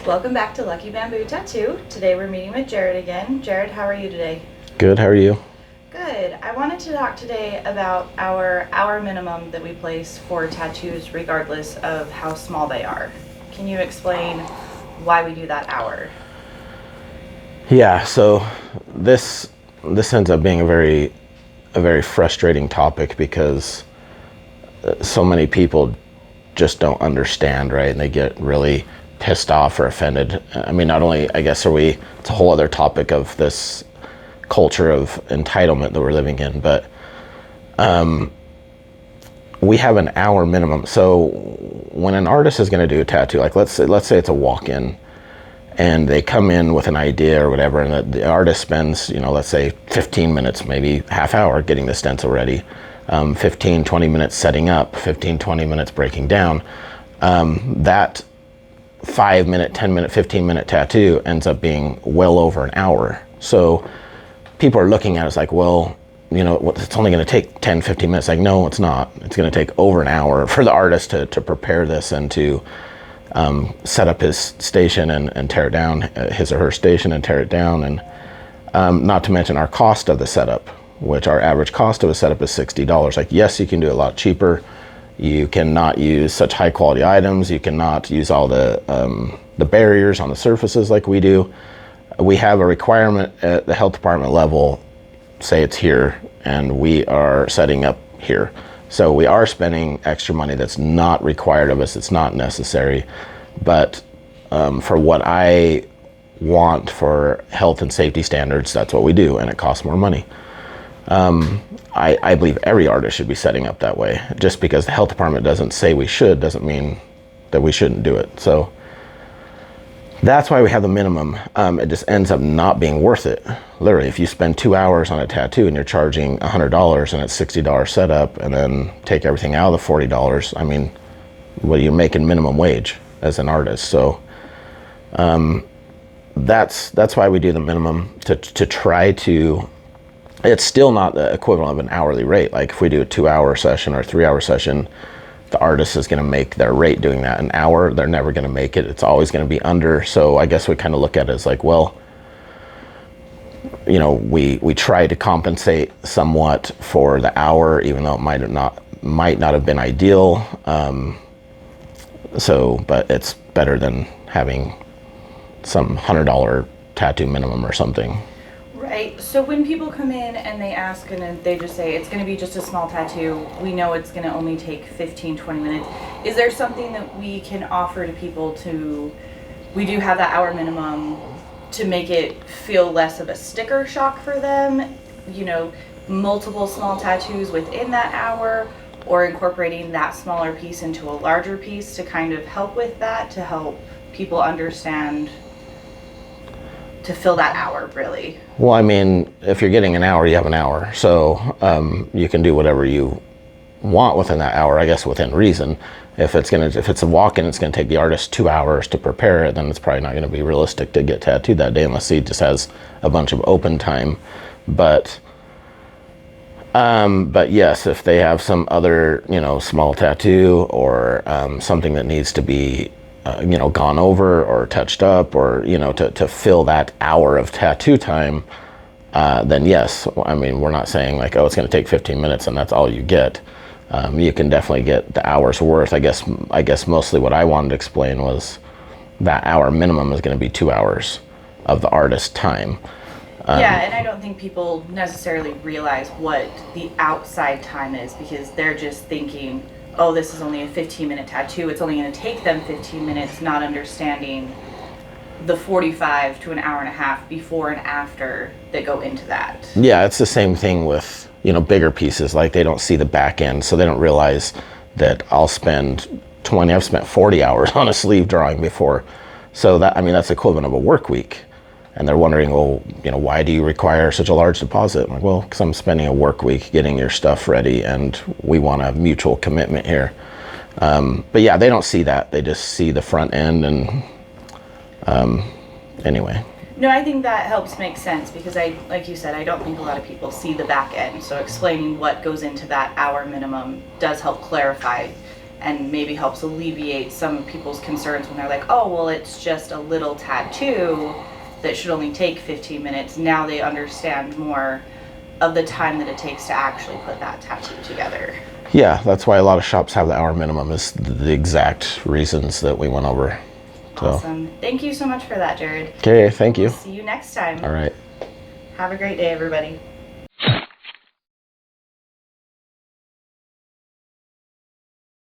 Welcome back to Lucky Bamboo Tattoo. Today we're meeting with Jared again. Jared, how are you today? Good, how are you? Good. I wanted to talk today about our hour minimum that we place for tattoos regardless of how small they are. Can you explain why we do that hour? Yeah, so this ends up being a very frustrating topic because so many people just don't understand, right? And they get really pissed off or offended. I mean, not only, I guess, it's a whole other topic of this culture of entitlement that we're living in, but we have an hour minimum. So when an artist is going to do a tattoo, like let's say it's a walk-in, and they come in with an idea or whatever, and the artist spends, let's say 15 minutes, maybe half hour getting the stencil ready, 15, 20 minutes setting up, 15, 20 minutes breaking down. That 5-minute, 10-minute, 15-minute tattoo ends up being well over an hour. So people are looking at it as like, well, it's only going to take 10, 15 minutes. Like, no, it's not. It's going to take over an hour for the artist to prepare this and to set up his station and tear it down, his or her station and tear it down. And not to mention our cost of the setup, which our average cost of a setup is $60. Like, yes, you can do it a lot cheaper. You cannot use such high quality items. You cannot use all the barriers on the surfaces like we do. We have a requirement at the health department level, say it's here, and we are setting up here. So we are spending extra money that's not required of us. It's not necessary. But for what I want for health and safety standards, that's what we do, and it costs more money. I believe every artist should be setting up that way. Just because the health department doesn't say we should doesn't mean that we shouldn't do it. So that's why we have the minimum. It just ends up not being worth it. Literally, if you spend 2 hours on a tattoo and you're charging $100 and it's $60 setup, and then take everything out of the $40, I mean, well, you're making minimum wage as an artist. So that's why we do the minimum, to try to. It's still not the equivalent of an hourly rate. Like if we do a 2-hour session or a 3-hour session, the artist is going to make their rate doing that. An hour, they're never going to make it. It's always going to be under. So I guess we kind of look at it as like, well, we try to compensate somewhat for the hour, even though it might not have been ideal. But it's better than having some $100 tattoo minimum or something. Right. So when people come in and they ask and they just say it's going to be just a small tattoo, we know it's going to only take 15, 20 minutes. Is there something that we can offer to people we do have that hour minimum, to make it feel less of a sticker shock for them? Multiple small tattoos within that hour, or incorporating that smaller piece into a larger piece to kind of help with that, to help people understand, to fill that hour, really. Well, I mean, if you're getting an hour, you have an hour. So you can do whatever you want within that hour, I guess, within reason. If it's a walk-in, it's going to take the artist 2 hours to prepare it, then it's probably not going to be realistic to get tattooed that day unless he just has a bunch of open time. But yes, if they have some other, small tattoo or something that needs to be gone over or touched up, or to fill that hour of tattoo time, then yes. I mean, we're not saying like, oh, it's going to take 15 minutes and that's all you get. You can definitely get the hour's worth. I guess mostly what I wanted to explain was that hour minimum is going to be 2 hours of the artist's time. Yeah, and I don't think people necessarily realize what the outside time is, because they're just thinking, oh, this is only a 15-minute tattoo. It's only going to take them 15 minutes, not understanding the 45 to an hour and a half before and after that go into that. Yeah, it's the same thing with, bigger pieces. Like they don't see the back end, so they don't realize that I've spent 40 hours on a sleeve drawing before. So that's equivalent of a work week. And they're wondering, well, why do you require such a large deposit? I'm like, well, because I'm spending a work week getting your stuff ready, and we want a mutual commitment here. But yeah, they don't see that. They just see the front end, and anyway. No, I think that helps make sense, because like you said, I don't think a lot of people see the back end. So explaining what goes into that hour minimum does help clarify and maybe helps alleviate some of people's concerns when they're like, oh, well, it's just a little tattoo that should only take 15 minutes. Now they understand more of the time that it takes to actually put that tattoo together. Yeah, that's why a lot of shops have the hour minimum, is the exact reasons that we went over. So. Awesome. Thank you so much for that, Jared. Okay, thank you. We'll see you next time. All right. Have a great day, everybody.